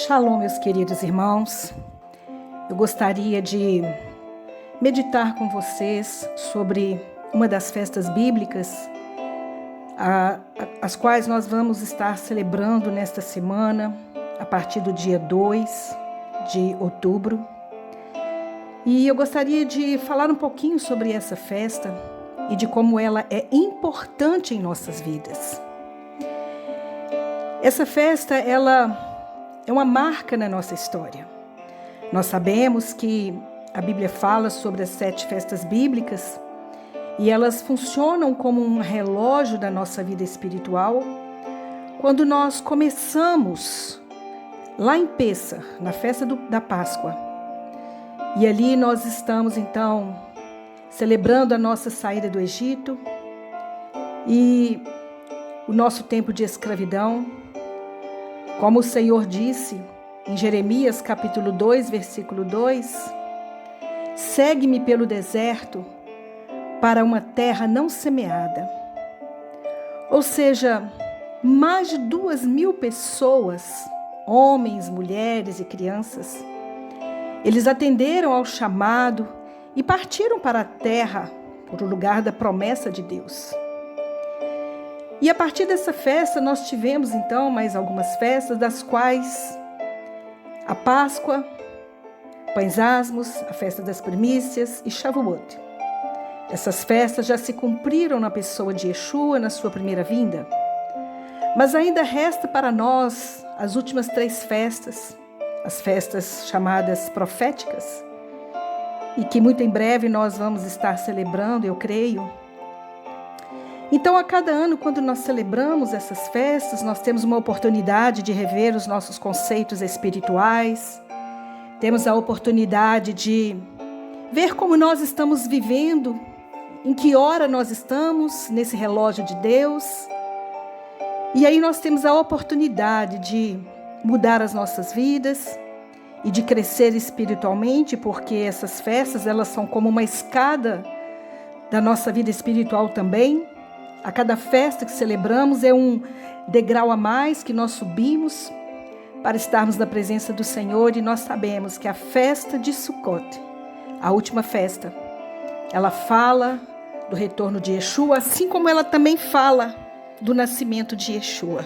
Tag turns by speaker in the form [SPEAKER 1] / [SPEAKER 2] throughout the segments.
[SPEAKER 1] Shalom, meus queridos irmãos. Eu gostaria de meditar com vocês sobre uma das festas bíblicas, as quais nós vamos estar celebrando nesta semana, a partir do dia 2 de outubro. E eu gostaria de falar um pouquinho sobre essa festa e de como ela é importante em nossas vidas. Essa festa, ela é uma marca na nossa história. Nós sabemos que a Bíblia fala sobre as 7 festas bíblicas e elas funcionam como um relógio da nossa vida espiritual. Quando nós começamos lá em Pêssar, na festa da Páscoa, e ali nós estamos então celebrando a nossa saída do Egito e o nosso tempo de escravidão. Como o Senhor disse em Jeremias capítulo 2, versículo 2, segue-me pelo deserto para uma terra não semeada. Ou seja, mais de 2.000 pessoas, homens, mulheres e crianças, eles atenderam ao chamado e partiram para a terra, para o lugar da promessa de Deus. E a partir dessa festa nós tivemos então mais algumas festas, das quais a Páscoa, Pães Asmos, a festa das primícias e Shavuot. Essas festas já se cumpriram na pessoa de Yeshua na sua primeira vinda. Mas ainda resta para nós as últimas 3 festas, as festas chamadas proféticas, e que muito em breve nós vamos estar celebrando, eu creio. Então, a cada ano, quando nós celebramos essas festas, nós temos uma oportunidade de rever os nossos conceitos espirituais, temos a oportunidade de ver como nós estamos vivendo, em que hora nós estamos nesse relógio de Deus. E aí nós temos a oportunidade de mudar as nossas vidas e de crescer espiritualmente, porque essas festas, elas são como uma escada da nossa vida espiritual também. A cada festa que celebramos é um degrau a mais que nós subimos para estarmos na presença do Senhor, e nós sabemos que a festa de Sukkot, a última festa, ela fala do retorno de Yeshua, assim como ela também fala do nascimento de Yeshua.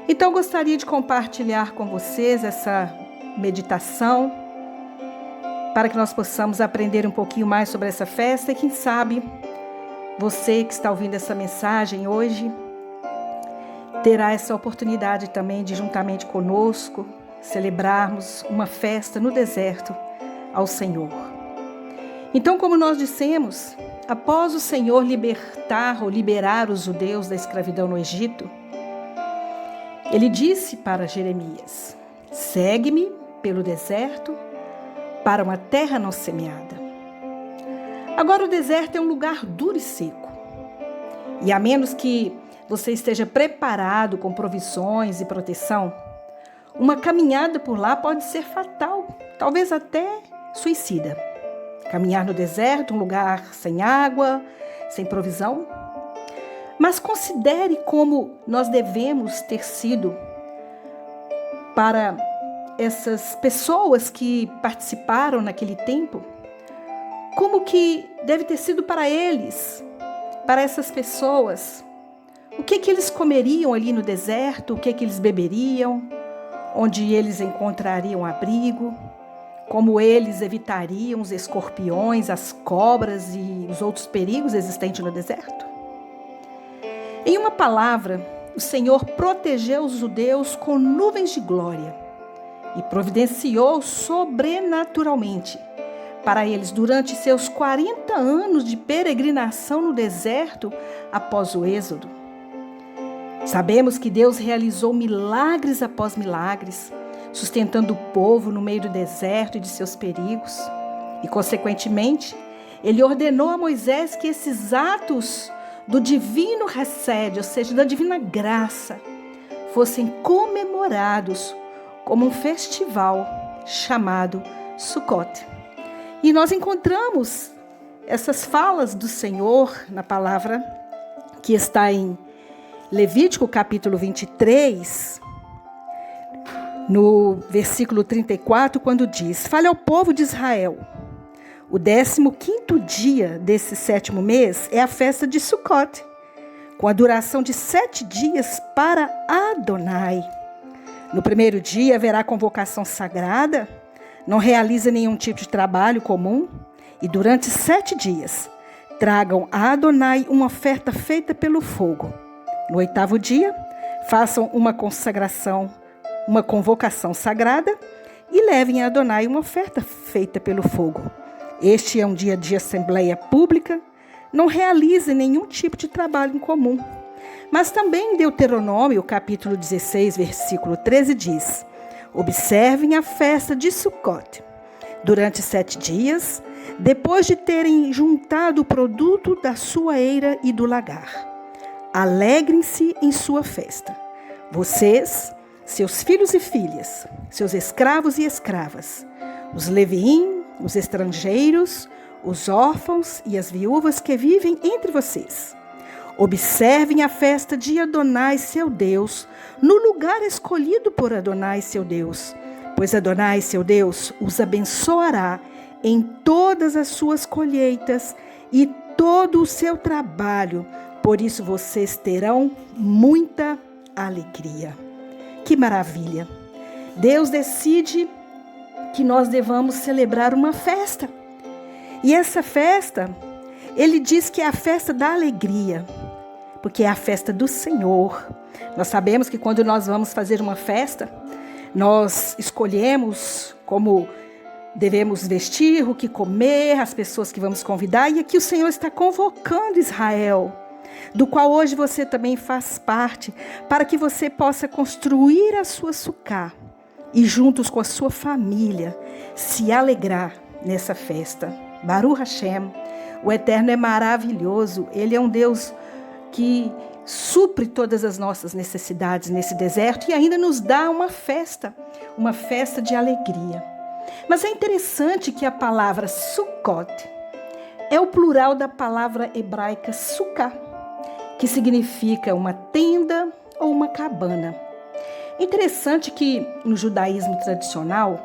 [SPEAKER 1] Então eu gostaria de compartilhar com vocês essa meditação para que nós possamos aprender um pouquinho mais sobre essa festa e quem sabe você que está ouvindo essa mensagem hoje terá essa oportunidade também de, juntamente conosco, celebrarmos uma festa no deserto ao Senhor. Então, como nós dissemos, após o Senhor liberar os judeus da escravidão no Egito, ele disse para Jeremias: segue-me pelo deserto para uma terra não semeada. Agora, o deserto é um lugar duro e seco. E a menos que você esteja preparado com provisões e proteção, uma caminhada por lá pode ser fatal, talvez até suicida. Caminhar no deserto, um lugar sem água, sem provisão. Mas considere como nós devemos ter sido para essas pessoas que participaram naquele tempo. Como que deve ter sido para eles, para essas pessoas? O que eles comeriam ali no deserto? O que eles beberiam? Onde eles encontrariam abrigo? Como eles evitariam os escorpiões, as cobras e os outros perigos existentes no deserto? Em uma palavra, o Senhor protegeu os judeus com nuvens de glória e providenciou sobrenaturalmente para eles durante seus 40 anos de peregrinação no deserto após o Êxodo. Sabemos que Deus realizou milagres após milagres, sustentando o povo no meio do deserto e de seus perigos. E, consequentemente, Ele ordenou a Moisés que esses atos do divino Hesed, ou seja, da divina graça, fossem comemorados como um festival chamado Sukkot. E nós encontramos essas falas do Senhor na palavra que está em Levítico capítulo 23, no versículo 34, quando diz: fale ao povo de Israel, o 15º dia desse 7º mês é a festa de Sucote, com a duração de 7 dias para Adonai. No primeiro dia haverá convocação sagrada, não realiza nenhum tipo de trabalho comum, e durante 7 dias tragam a Adonai uma oferta feita pelo fogo. No 8º dia, façam uma consagração, uma convocação sagrada e levem a Adonai uma oferta feita pelo fogo. Este é um dia de assembleia pública, não realize nenhum tipo de trabalho em comum. Mas também em Deuteronômio, capítulo 16, versículo 13, diz: observem a festa de Sucote. Durante 7 dias, depois de terem juntado o produto da sua eira e do lagar, alegrem-se em sua festa. Vocês, seus filhos e filhas, seus escravos e escravas, os leviim, os estrangeiros, os órfãos e as viúvas que vivem entre vocês. Observem a festa de Adonai, seu Deus, no lugar escolhido por Adonai, seu Deus, pois Adonai, seu Deus, os abençoará em todas as suas colheitas e todo o seu trabalho. Por isso vocês terão muita alegria. Que maravilha! Deus decide que nós devamos celebrar uma festa. E essa festa, Ele diz que é a festa da alegria, porque é a festa do Senhor. Nós sabemos que quando nós vamos fazer uma festa, nós escolhemos como devemos vestir, o que comer, as pessoas que vamos convidar. E aqui o Senhor está convocando Israel, do qual hoje você também faz parte, para que você possa construir a sua sucá e juntos com a sua família se alegrar nessa festa. Baruch Hashem, o Eterno é maravilhoso, Ele é um Deus que supre todas as nossas necessidades nesse deserto e ainda nos dá uma festa de alegria. Mas é interessante que a palavra Sukkot é o plural da palavra hebraica sukkah, que significa uma tenda ou uma cabana. Interessante que no judaísmo tradicional,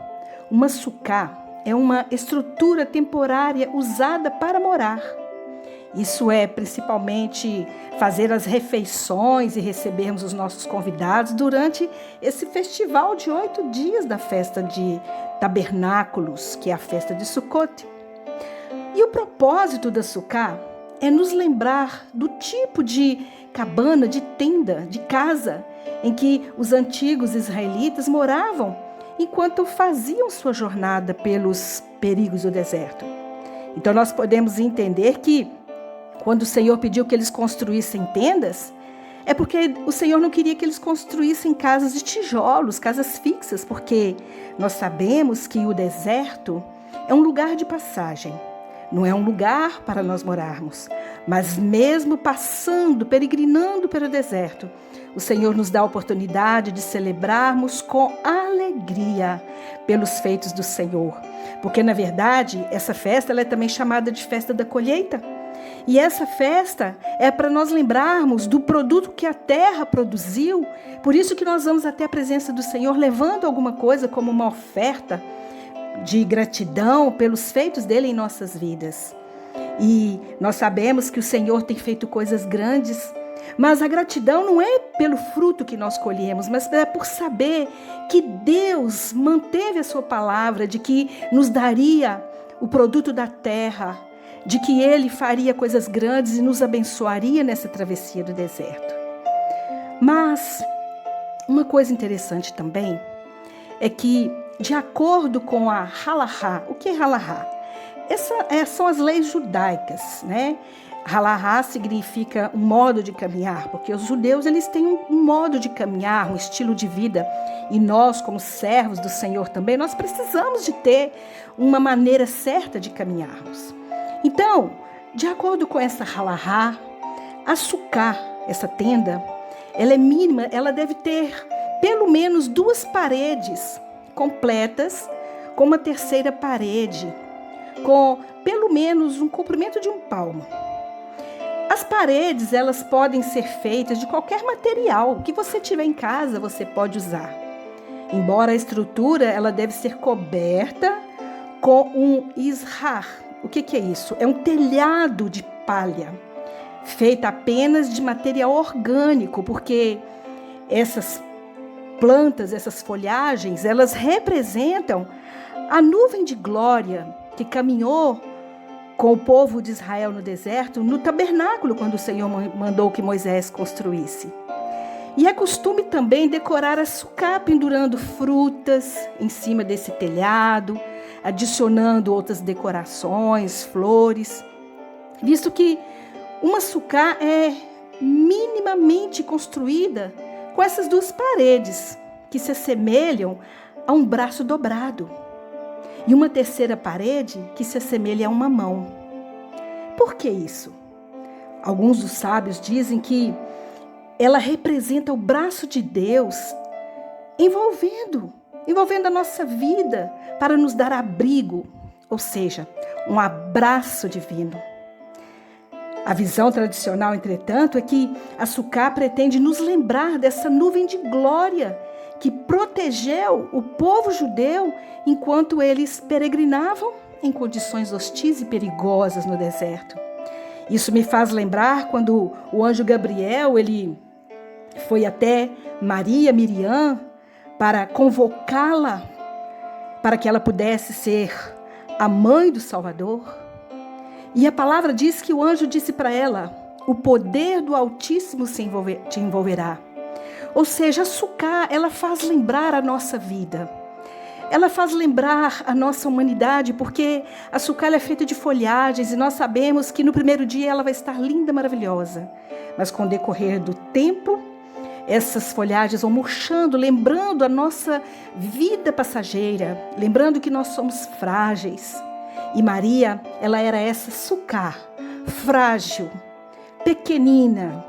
[SPEAKER 1] uma sukkah é uma estrutura temporária usada para morar. Isso é principalmente fazer as refeições e recebermos os nossos convidados durante esse festival de 8 dias da festa de tabernáculos, que é a festa de Sukkot. E o propósito da sukkah é nos lembrar do tipo de cabana, de tenda, de casa em que os antigos israelitas moravam enquanto faziam sua jornada pelos perigos do deserto. Então nós podemos entender que quando o Senhor pediu que eles construíssem tendas, é porque o Senhor não queria que eles construíssem casas de tijolos, casas fixas, porque nós sabemos que o deserto é um lugar de passagem, não é um lugar para nós morarmos. Mas mesmo passando, peregrinando pelo deserto, o Senhor nos dá a oportunidade de celebrarmos com alegria pelos feitos do Senhor. Porque, na verdade, essa festa ela é também chamada de festa da colheita. E essa festa é para nós lembrarmos do produto que a terra produziu. Por isso que nós vamos até a presença do Senhor levando alguma coisa como uma oferta de gratidão pelos feitos dele em nossas vidas. E nós sabemos que o Senhor tem feito coisas grandes, mas a gratidão não é pelo fruto que nós colhemos, mas é por saber que Deus manteve a sua palavra de que nos daria o produto da terra, de que Ele faria coisas grandes e nos abençoaria nessa travessia do deserto. Mas uma coisa interessante também é que, de acordo com a halahá, o que é halahá? São as leis judaicas, né? Halahá significa um modo de caminhar, porque os judeus eles têm um modo de caminhar, um estilo de vida. E nós, como servos do Senhor também, nós precisamos de ter uma maneira certa de caminharmos. Então, de acordo com essa halahá, a sukkah, essa tenda, ela é mínima, ela deve ter pelo menos 2 paredes completas, com uma terceira parede, com pelo menos um comprimento de um palmo. As paredes, elas podem ser feitas de qualquer material que você tiver em casa, você pode usar. embora a estrutura ela deve ser coberta com um ishar. O que é isso? É um telhado de palha, feita apenas de material orgânico, porque essas plantas, essas folhagens, elas representam a nuvem de glória que caminhou com o povo de Israel no deserto, no tabernáculo, quando o Senhor mandou que Moisés construísse. E é costume também decorar a sucá, pendurando frutas em cima desse telhado, adicionando outras decorações, flores, visto que uma sucá é minimamente construída com essas duas paredes, que se assemelham a um braço dobrado, e uma terceira parede que se assemelha a uma mão. Por que isso? Alguns dos sábios dizem que ela representa o braço de Deus envolvendo a nossa vida para nos dar abrigo, ou seja, um abraço divino. A visão tradicional, entretanto, é que a sucá pretende nos lembrar dessa nuvem de glória que protegeu o povo judeu enquanto eles peregrinavam em condições hostis e perigosas no deserto. Isso me faz lembrar quando o anjo Gabriel ele foi até Miriam, para convocá-la, para que ela pudesse ser a mãe do Salvador. E a palavra diz que o anjo disse para ela: o poder do Altíssimo te envolverá. Ou seja, a sucá, ela faz lembrar a nossa vida. Ela faz lembrar a nossa humanidade, porque a sucá é feita de folhagens e nós sabemos que no primeiro dia ela vai estar linda, maravilhosa. Mas com o decorrer do tempo, essas folhagens vão murchando, lembrando a nossa vida passageira, lembrando que nós somos frágeis. E Maria, ela era essa sucá, frágil, pequenina,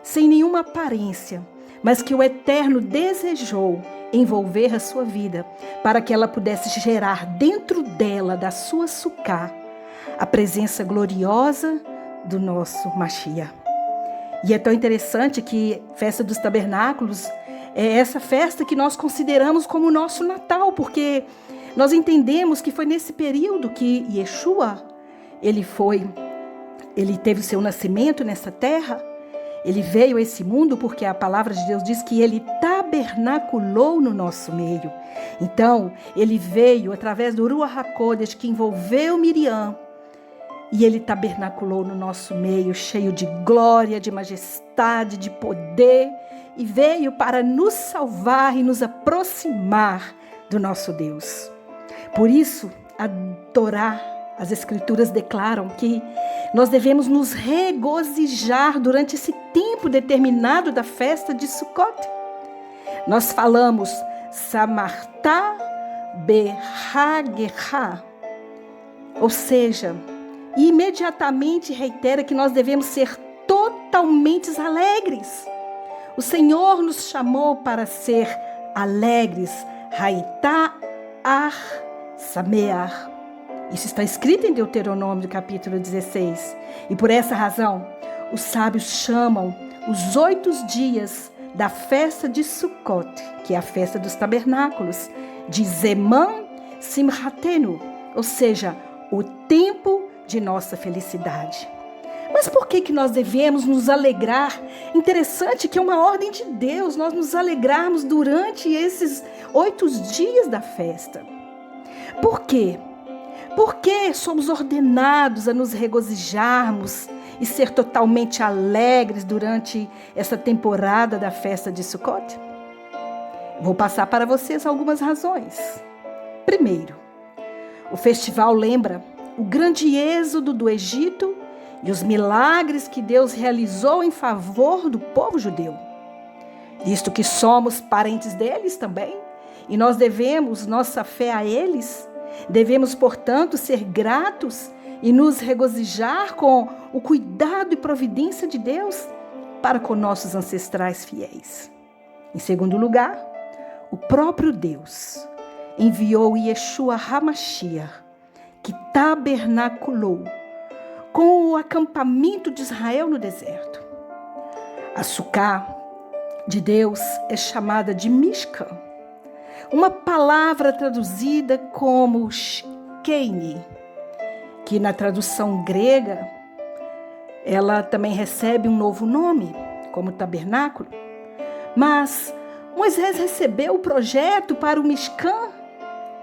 [SPEAKER 1] sem nenhuma aparência, mas que o Eterno desejou envolver a sua vida, para que ela pudesse gerar dentro dela, da sua sucá, a presença gloriosa do nosso Mashiach. E é tão interessante que a festa dos tabernáculos é essa festa que nós consideramos como o nosso Natal, porque nós entendemos que foi nesse período que Yeshua, ele teve o seu nascimento nessa terra, ele veio a esse mundo porque a palavra de Deus diz que ele tabernaculou no nosso meio. Então, ele veio através do Ruach HaKodesh que envolveu Miriam, e ele tabernaculou no nosso meio, cheio de glória, de majestade, de poder, e veio para nos salvar e nos aproximar do nosso Deus. Por isso, a Torá, as Escrituras declaram que nós devemos nos regozijar durante esse tempo determinado da festa de Sukkot. Nós falamos Samartá Behageha, ou seja, e imediatamente reitera que nós devemos ser totalmente alegres. O Senhor nos chamou para ser alegres. Haitá ar samear. Isso está escrito em Deuteronômio, capítulo 16. E por essa razão, os sábios chamam os 8 dias da festa de Sukkot, que é a festa dos tabernáculos, de Zeman Simhatenu, ou seja, o tempo de nossa felicidade. Mas por que nós devemos nos alegrar? Interessante que é uma ordem de Deus nós nos alegrarmos durante esses 8 dias da festa. Por quê? Porque somos ordenados a nos regozijarmos e ser totalmente alegres durante essa temporada da festa de Sukkot? Vou passar para vocês algumas razões. Primeiro, o festival lembra o grande êxodo do Egito e os milagres que Deus realizou em favor do povo judeu. Visto que somos parentes deles também, e nós devemos nossa fé a eles, devemos, portanto, ser gratos e nos regozijar com o cuidado e providência de Deus para com nossos ancestrais fiéis. Em segundo lugar, o próprio Deus enviou Yeshua HaMashiach, que tabernaculou com o acampamento de Israel no deserto. A sucá de Deus é chamada de Mishkan, uma palavra traduzida como Shekinah, que na tradução grega, ela também recebe um novo nome, como tabernáculo. Mas Moisés recebeu o projeto para o Mishkan,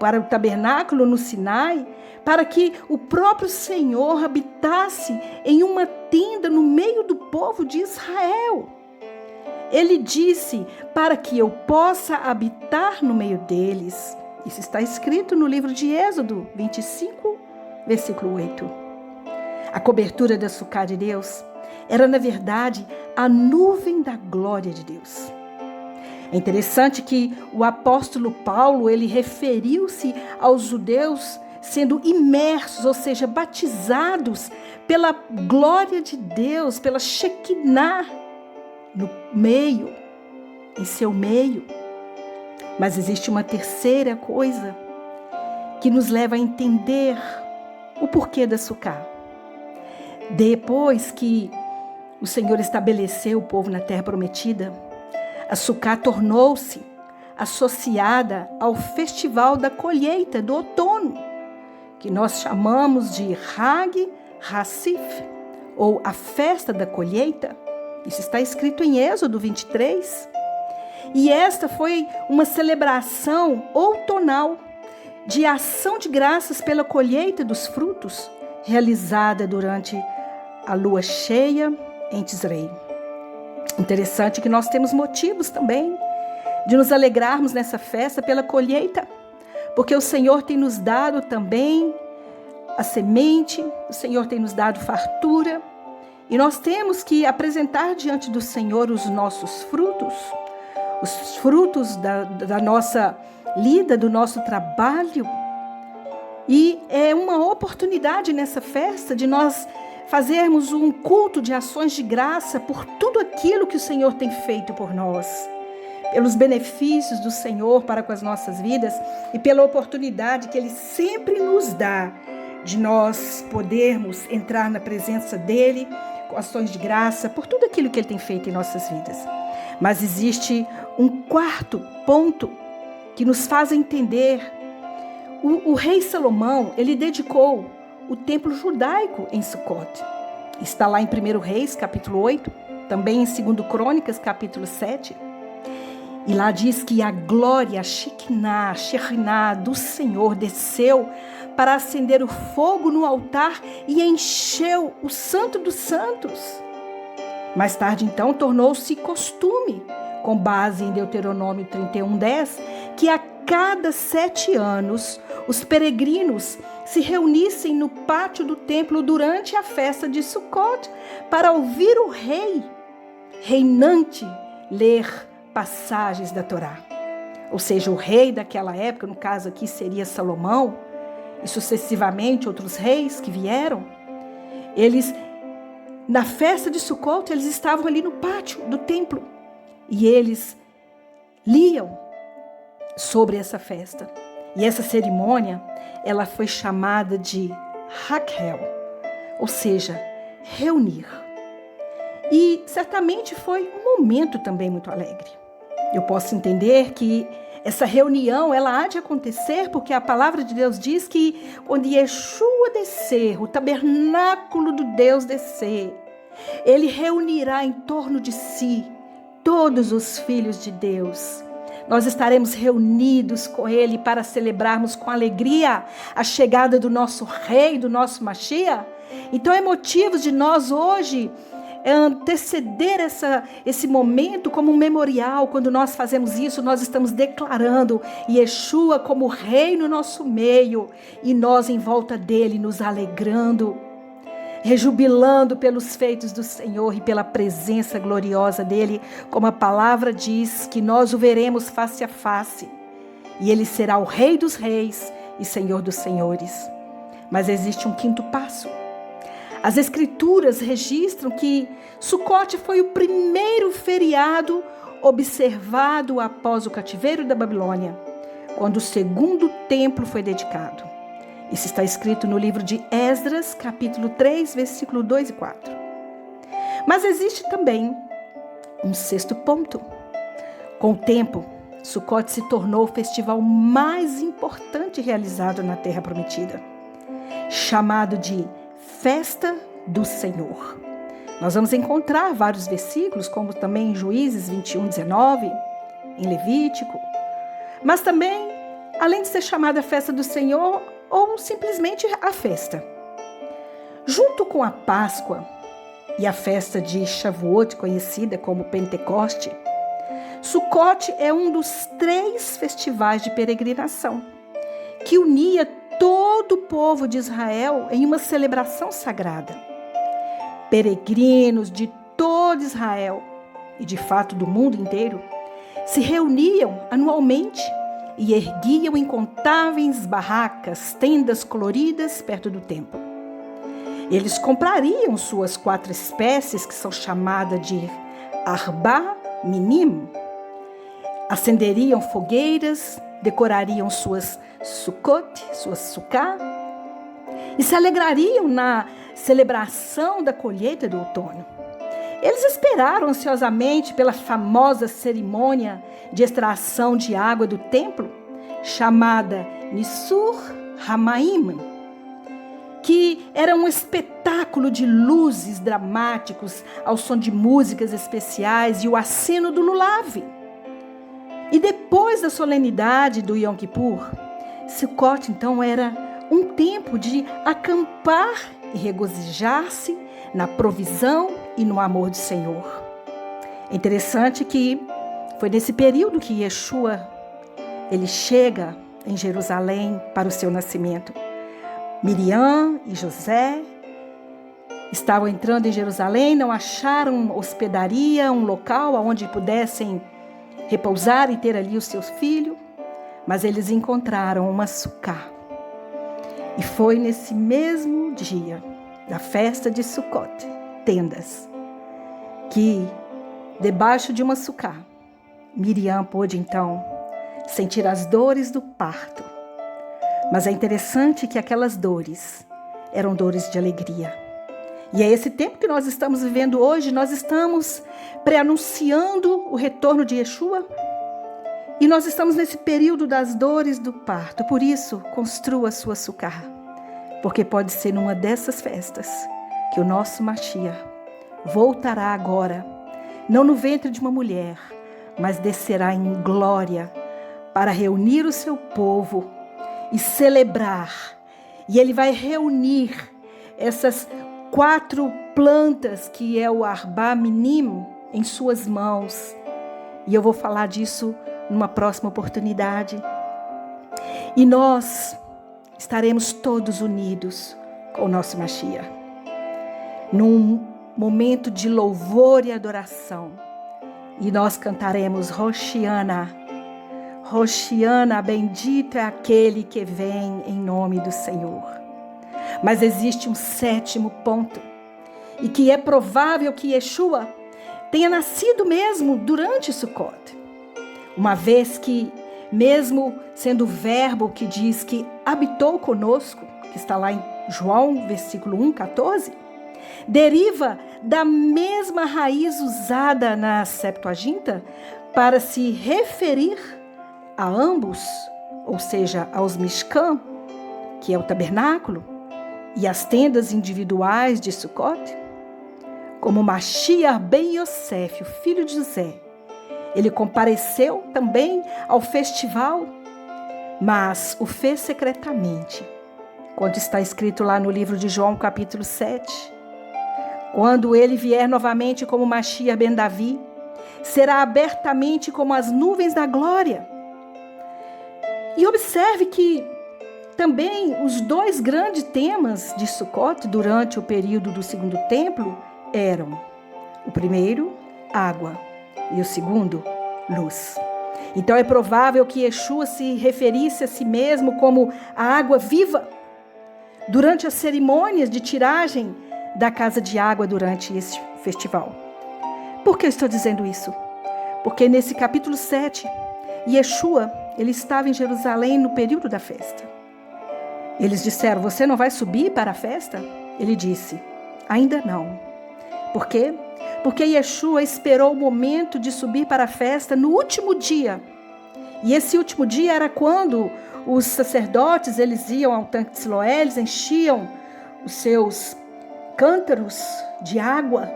[SPEAKER 1] para o tabernáculo no Sinai, para que o próprio Senhor habitasse em uma tenda no meio do povo de Israel. Ele disse, para que eu possa habitar no meio deles. Isso está escrito no livro de Êxodo 25, versículo 8. A cobertura da Sucá de Deus era, na verdade, a nuvem da glória de Deus. É interessante que o apóstolo Paulo, ele referiu-se aos judeus sendo imersos, ou seja, batizados pela glória de Deus, pela Shekinah no meio, em seu meio. Mas existe uma terceira coisa que nos leva a entender o porquê da Sucá. Depois que o Senhor estabeleceu o povo na terra prometida, a Sucá tornou-se associada ao festival da colheita do outono, que nós chamamos de Hag HaSif, ou a festa da colheita. Isso está escrito em Êxodo 23. E esta foi uma celebração outonal de ação de graças pela colheita dos frutos, realizada durante a lua cheia em Tisrei. Interessante que nós temos motivos também de nos alegrarmos nessa festa pela colheita, porque o Senhor tem nos dado também a semente, o Senhor tem nos dado fartura, e nós temos que apresentar diante do Senhor os nossos frutos, os frutos da nossa lida, do nosso trabalho. E é uma oportunidade nessa festa de nós fazermos um culto de ações de graça por tudo aquilo que o Senhor tem feito por nós, pelos benefícios do Senhor para com as nossas vidas e pela oportunidade que Ele sempre nos dá de nós podermos entrar na presença dEle com ações de graça por tudo aquilo que Ele tem feito em nossas vidas. Mas existe um quarto ponto que nos faz entender. O rei Salomão, ele dedicou o templo judaico em Sucot. Está lá em 1 Reis, capítulo 8, também em 2 Crônicas, capítulo 7. E lá diz que a glória, a Shekinah do Senhor desceu para acender o fogo no altar e encheu o Santo dos Santos. Mais tarde, então, tornou-se costume, com base em Deuteronômio 31:10, que a cada 7 anos os peregrinos se reunissem no pátio do templo durante a festa de Sucot para ouvir o rei reinante ler passagens da Torá. Ou seja, o rei daquela época, no caso aqui seria Salomão, e sucessivamente outros reis que vieram, eles, na festa de Sucot, eles estavam ali no pátio do templo e eles liam sobre essa festa. E essa cerimônia, ela foi chamada de Hakhel, ou seja, reunir. E certamente foi um momento também muito alegre. Eu posso entender que essa reunião, ela há de acontecer porque a palavra de Deus diz que quando Yeshua descer, o tabernáculo do Deus descer, ele reunirá em torno de si todos os filhos de Deus. Nós estaremos reunidos com Ele para celebrarmos com alegria a chegada do nosso Rei, do nosso Mashiach. Então é motivo de nós hoje anteceder esse momento como um memorial. Quando nós fazemos isso, nós estamos declarando Yeshua como Rei no nosso meio e nós em volta dele nos alegrando, rejubilando pelos feitos do Senhor e pela presença gloriosa dele, como a palavra diz que nós o veremos face a face e ele será o Rei dos reis e Senhor dos senhores. Mas existe um quinto passo. As Escrituras registram que Sucote foi o primeiro feriado observado após o cativeiro da Babilônia, quando o segundo templo foi dedicado. Isso está escrito no livro de Esdras, capítulo 3, versículo 2 e 4. Mas existe também um sexto ponto. Com o tempo, Sucote se tornou o festival mais importante realizado na Terra Prometida, chamado de Festa do Senhor. Nós vamos encontrar vários versículos, como também em Juízes 21:19, em Levítico, mas também, além de ser chamada Festa do Senhor, ou simplesmente a festa. Junto com a Páscoa e a festa de Shavuot, conhecida como Pentecoste, Sucote é um dos 3 festivais de peregrinação que unia todo o povo de Israel em uma celebração sagrada. Peregrinos de todo Israel e, de fato, do mundo inteiro se reuniam anualmente e erguiam incontáveis barracas, tendas coloridas perto do templo. Eles comprariam suas 4 espécies, que são chamadas de Arba Minim, acenderiam fogueiras, decorariam suas Sukkot, suas Sukkah, e se alegrariam na celebração da colheita do outono. Eles esperaram ansiosamente pela famosa cerimônia de extração de água do templo, chamada Nisur Hamaim, que era um espetáculo de luzes dramáticos ao som de músicas especiais e o aceno do lulave. E depois da solenidade do Yom Kippur, Sukkot, então, era um tempo de acampar e regozijar-se na provisão e no amor do Senhor. É interessante que foi nesse período que Yeshua, ele chega em Jerusalém para o seu nascimento. Miriam e José estavam entrando em Jerusalém, não acharam hospedaria, um local onde pudessem repousar e ter ali o seu filho, mas eles encontraram uma sucá. E foi nesse mesmo dia da festa de Sukkot, tendas, que debaixo de uma sucá, Miriam pôde então sentir as dores do parto. Mas é interessante que aquelas dores eram dores de alegria. E é esse tempo que nós estamos vivendo hoje, nós estamos preanunciando o retorno de Yeshua. E nós estamos nesse período das dores do parto. Por isso, construa a sua sucá. Porque pode ser numa dessas festas que o nosso Mashiach voltará agora, não no ventre de uma mulher, mas descerá em glória para reunir o seu povo e celebrar. E ele vai reunir essas 4 plantas que é o Arba Minim em suas mãos. E eu vou falar disso numa próxima oportunidade. E nós estaremos todos unidos com o nosso Mashiach, num momento de louvor e adoração. E nós cantaremos Hoshiana, Hoshiana, bendito é aquele que vem em nome do Senhor. Mas existe um 7º ponto, e que é provável que Yeshua tenha nascido mesmo durante Sukkot, uma vez que, mesmo sendo o verbo que diz que habitou conosco, que está lá em João, versículo 1:14, deriva da mesma raiz usada na Septuaginta para se referir a ambos, ou seja, aos Mishkan, que é o tabernáculo, e as tendas individuais de Sukkot. Como Mashiach ben Yosef, o filho de José, ele compareceu também ao festival, mas o fez secretamente, quando está escrito lá no livro de João, capítulo 7. Quando ele vier novamente como Mashiach ben Davi, será abertamente como as nuvens da glória. E observe que também os 2 grandes temas de Sukkot durante o período do segundo templo eram: o primeiro, água, e o segundo, luz. Então é provável que Yeshua se referisse a si mesmo como a água viva durante as cerimônias de tiragem da casa de água durante esse festival. Por que eu estou dizendo isso? Porque nesse capítulo 7, Yeshua, ele estava em Jerusalém no período da festa. Eles disseram: você não vai subir para a festa? Ele disse: ainda não. Por quê? Porque Yeshua esperou o momento de subir para a festa no último dia E esse último dia era quando os sacerdotes, eles iam ao tanque de Siloé, eles enchiam os seus cântaros de água.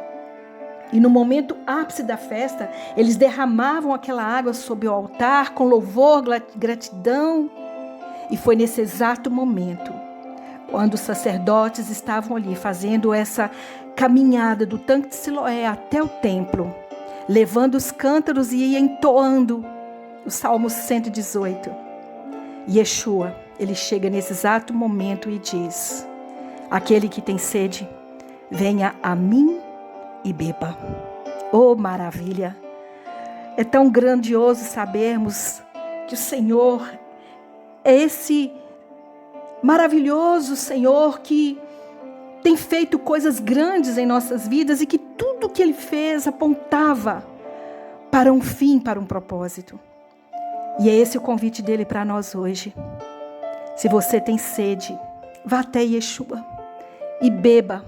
[SPEAKER 1] E no momento ápice da festa, eles derramavam aquela água sobre o altar com louvor, gratidão. E foi nesse exato momento, quando os sacerdotes estavam ali fazendo essa caminhada do tanque de Siloé até o templo, levando os cântaros e entoando o Salmo 118. Yeshua, ele chega nesse exato momento e diz: aquele que tem sede, venha a mim e beba. Oh, maravilha! É tão grandioso sabermos que o Senhor é esse maravilhoso Senhor que tem feito coisas grandes em nossas vidas e que tudo que Ele fez apontava para um fim, para um propósito. E é esse o convite dele para nós hoje. Se você tem sede, vá até Yeshua e beba.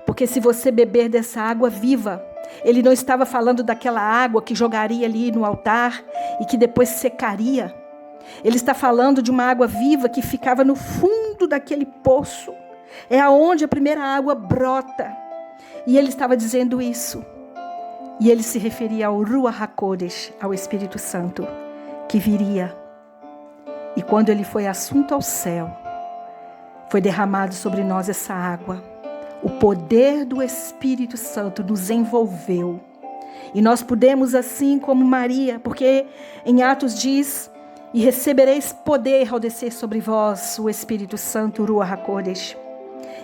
[SPEAKER 1] Porque se você beber dessa água viva, ele não estava falando daquela água que jogaria ali no altar e que depois secaria. Ele está falando de uma água viva que ficava no fundo daquele poço. É aonde a primeira água brota. E ele estava dizendo isso. E ele se referia ao Ruach HaKodesh, ao Espírito Santo, que viria. E quando ele foi assunto ao céu, foi derramado sobre nós essa água. O poder do Espírito Santo nos envolveu. E nós pudemos, assim como Maria, porque em Atos diz: e recebereis poder ao descer sobre vós o Espírito Santo, o Ruach HaKodesh,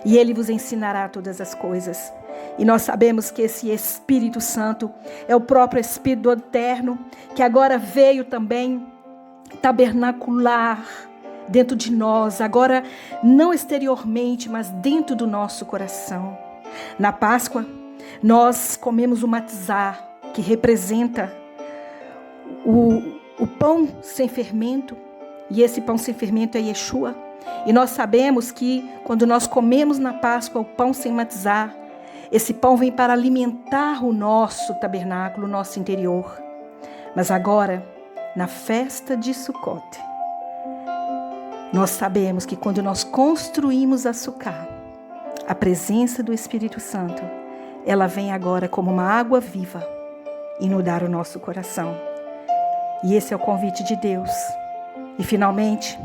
[SPEAKER 1] e ele vos ensinará todas as coisas. E nós sabemos que esse Espírito Santo é o próprio Espírito do Eterno, que agora veio também tabernacular dentro de nós, agora não exteriormente, mas dentro do nosso coração. Na Páscoa, nós comemos o matizá, que representa o pão sem fermento, e esse pão sem fermento é Yeshua. E nós sabemos que quando nós comemos na Páscoa o pão sem matizá, esse pão vem para alimentar o nosso tabernáculo, o nosso interior. Mas agora, na festa de Sukkot, nós sabemos que quando nós construímos a Sukkah, a presença do Espírito Santo, ela vem agora como uma água viva inundar o nosso coração. E esse é o convite de Deus. E finalmente,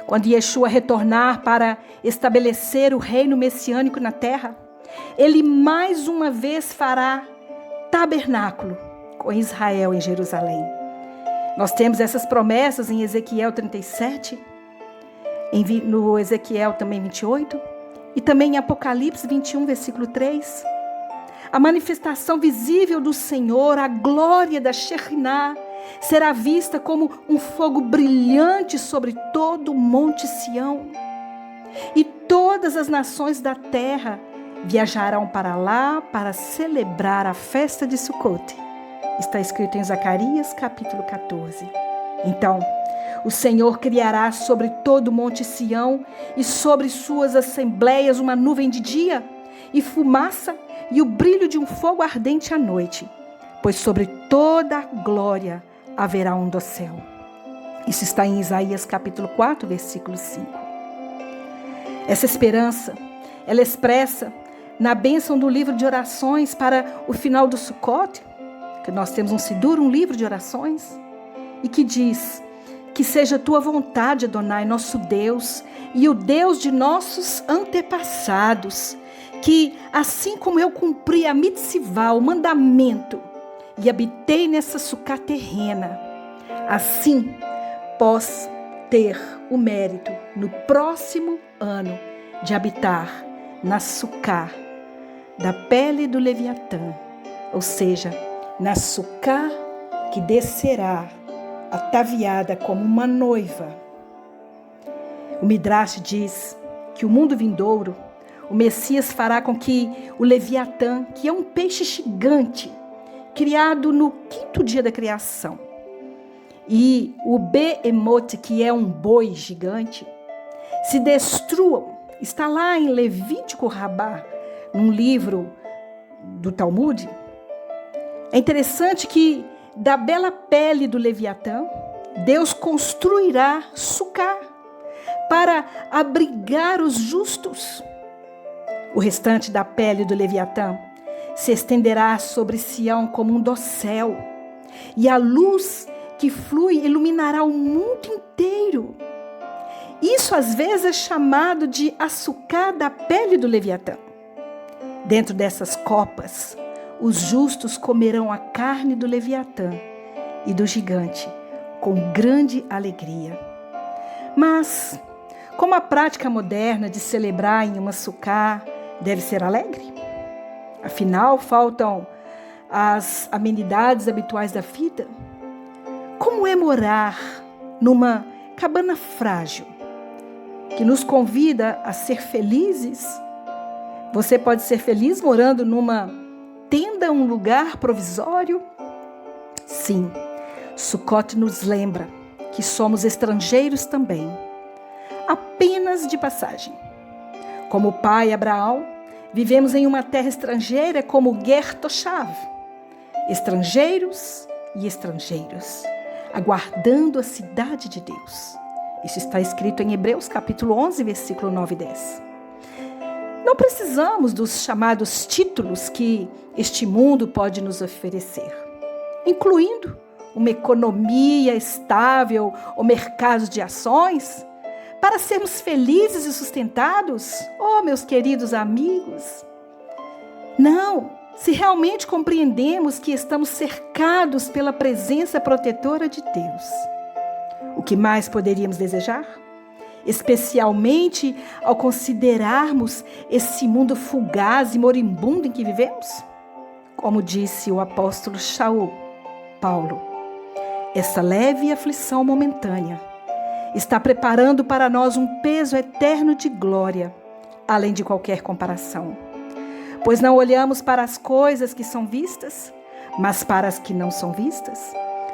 [SPEAKER 1] quando Yeshua retornar para estabelecer o reino messiânico na terra, ele mais uma vez fará tabernáculo com Israel em Jerusalém. Nós temos essas promessas em Ezequiel 37, no Ezequiel também 28, e também em Apocalipse 21, versículo 3. A manifestação visível do Senhor, a glória da Shekhinah, será vista como um fogo brilhante sobre todo o Monte Sião. E todas as nações da terra viajarão para lá para celebrar a festa de Sukkot. Está escrito em Zacarias capítulo 14. Então, o Senhor criará sobre todo o Monte Sião e sobre suas assembleias uma nuvem de dia e fumaça e o brilho de um fogo ardente à noite, pois sobre toda a glória haverá um dossel. Isso está em Isaías capítulo 4, versículo 5. Essa esperança, ela é expressa na bênção do livro de orações para o final do Sukkot, que nós temos um Sidur, um livro de orações, e que diz: que seja a tua vontade, Adonai, nosso Deus, e o Deus de nossos antepassados, que assim como eu cumpri a mitzvah, o mandamento, e habitei nessa sucá terrena, assim posso ter o mérito no próximo ano de habitar na sucá da pele do Leviatã, ou seja, na sucá que descerá ataviada como uma noiva. O Midrash diz que o mundo vindouro, o Messias fará com que o Leviatã, que é um peixe gigante, criado no 5º dia da criação, e o Behemoth, que é um boi gigante, se destruam. Está lá em Levítico Rabá, num livro do Talmud. É interessante que da bela pele do Leviatã, Deus construirá Sucá para abrigar os justos. O restante da pele do Leviatã se estenderá sobre Sião como um dossel, e a luz que flui iluminará o mundo inteiro. Isso às vezes é chamado de açucar da pele do Leviatã. Dentro dessas copas, os justos comerão a carne do Leviatã e do gigante com grande alegria. Mas, como a prática moderna de celebrar em um açucar deve ser alegre? Afinal, faltam as amenidades habituais da vida. Como é morar numa cabana frágil que nos convida a ser felizes? Você pode ser feliz morando numa tenda, um lugar provisório? Sim, Sucote nos lembra que somos estrangeiros também, apenas de passagem. Como o pai Abraão, vivemos em uma terra estrangeira como Ger Toshav, estrangeiros e estrangeiras, aguardando a cidade de Deus. Isso está escrito em Hebreus capítulo 11, versículo 9 e 10. Não precisamos dos chamados títulos que este mundo pode nos oferecer, incluindo uma economia estável ou mercados de ações, para sermos felizes e sustentados. Oh, meus queridos amigos! Não, se realmente compreendemos que estamos cercados pela presença protetora de Deus. O que mais poderíamos desejar? Especialmente ao considerarmos esse mundo fugaz e moribundo em que vivemos? Como disse o apóstolo Paulo, essa leve aflição momentânea está preparando para nós um peso eterno de glória, além de qualquer comparação. Pois não olhamos para as coisas que são vistas, mas para as que não são vistas.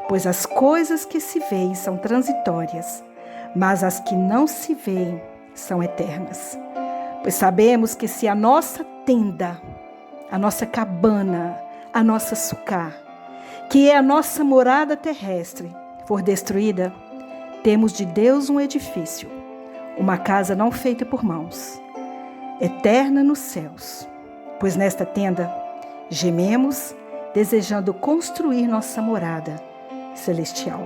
[SPEAKER 1] Pois as coisas que se veem são transitórias, mas as que não se veem são eternas. Pois sabemos que se a nossa tenda, a nossa cabana, a nossa sucá, que é a nossa morada terrestre, for destruída, temos de Deus um edifício, uma casa não feita por mãos, eterna nos céus. Pois nesta tenda gememos, desejando construir nossa morada celestial.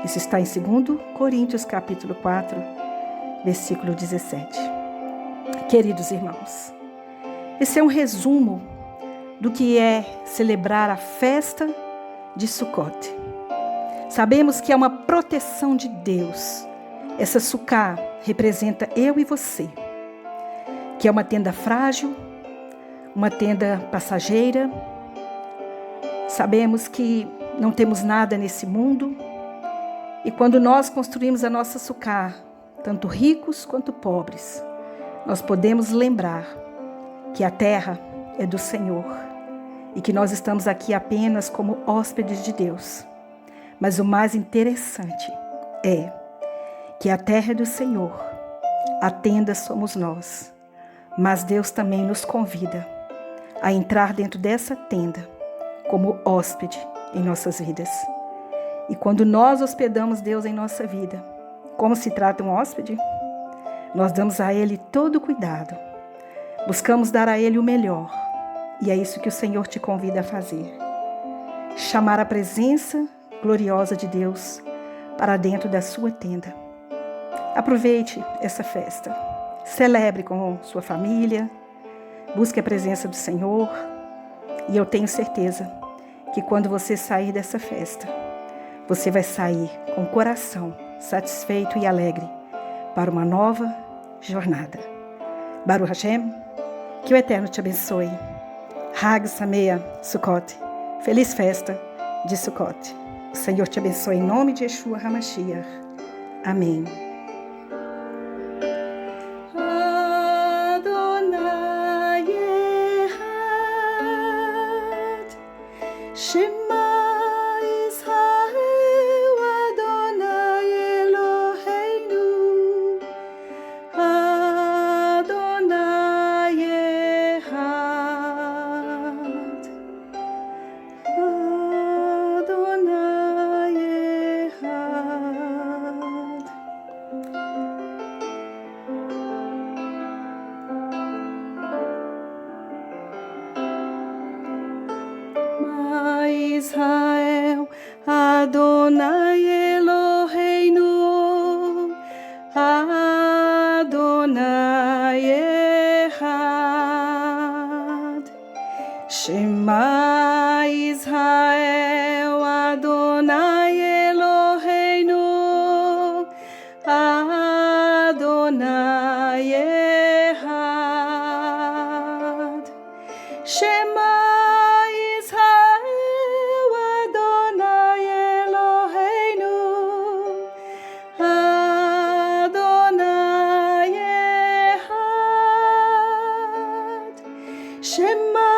[SPEAKER 1] Isso está em 2 Coríntios capítulo 4, versículo 17. Queridos irmãos, esse é um resumo do que é celebrar a festa de Sucote. Sabemos que é uma proteção de Deus. Essa sucá representa eu e você, que é uma tenda frágil, uma tenda passageira. Sabemos que não temos nada nesse mundo, e quando nós construímos a nossa sucá, tanto ricos quanto pobres, nós podemos lembrar que a terra é do Senhor e que nós estamos aqui apenas como hóspedes de Deus. Mas o mais interessante é que a terra é do Senhor, a tenda somos nós, mas Deus também nos convida a entrar dentro dessa tenda como hóspede em nossas vidas. E quando nós hospedamos Deus em nossa vida, como se trata um hóspede? Nós damos a Ele todo o cuidado, buscamos dar a Ele o melhor, e é isso que o Senhor te convida a fazer. Chamar a presença gloriosa de Deus para dentro da sua tenda. Aproveite essa festa, celebre com sua família, busque a presença do Senhor, e eu tenho certeza que quando você sair dessa festa, você vai sair com o coração satisfeito e alegre para uma nova jornada. Baruch Hashem, que o Eterno te abençoe. Hag Sameach Sukkot, feliz festa de Sukkot. O Senhor te abençoe em nome de Yeshua HaMashiach. Amém. Adonai Echad, Shema Israel, Adonai Eloheinu, Adonai Echad, Adonai Echad. Israel, Adonai Eloheinu, Adonai Echad. Shema Israel, Adonai Eloheinu, Adonai Echad. Shema Israel, Adonai Eloheinu, Adonai Echad. Shema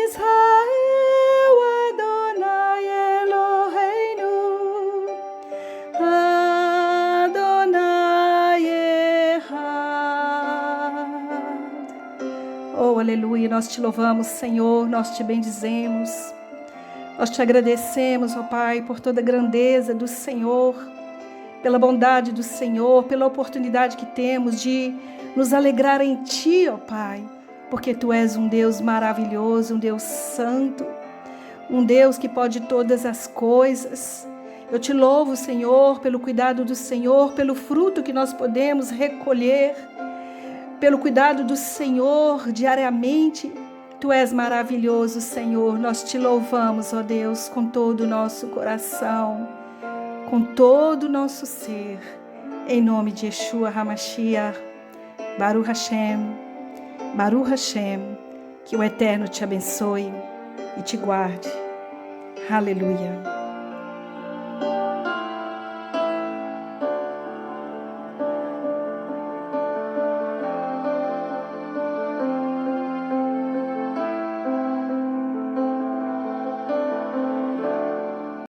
[SPEAKER 1] Israel, Adonai Eloheinu, Adonai Echad. Oh, aleluia, nós te louvamos, Senhor, nós te bendizemos, nós te agradecemos, ó Pai, por toda a grandeza do Senhor, pela bondade do Senhor, pela oportunidade que temos de nos alegrar em Ti, ó Pai, porque Tu és um Deus maravilhoso, um Deus santo, um Deus que pode todas as coisas. Eu te louvo, Senhor, pelo cuidado do Senhor, pelo fruto que nós podemos recolher, pelo cuidado do Senhor diariamente. Tu és maravilhoso, Senhor. Nós te louvamos, ó Deus, com todo o nosso coração, com todo o nosso ser. Em nome de Yeshua HaMashiach, Baruch Hashem, Baruch Hashem. Que o Eterno te abençoe e te guarde. Aleluia.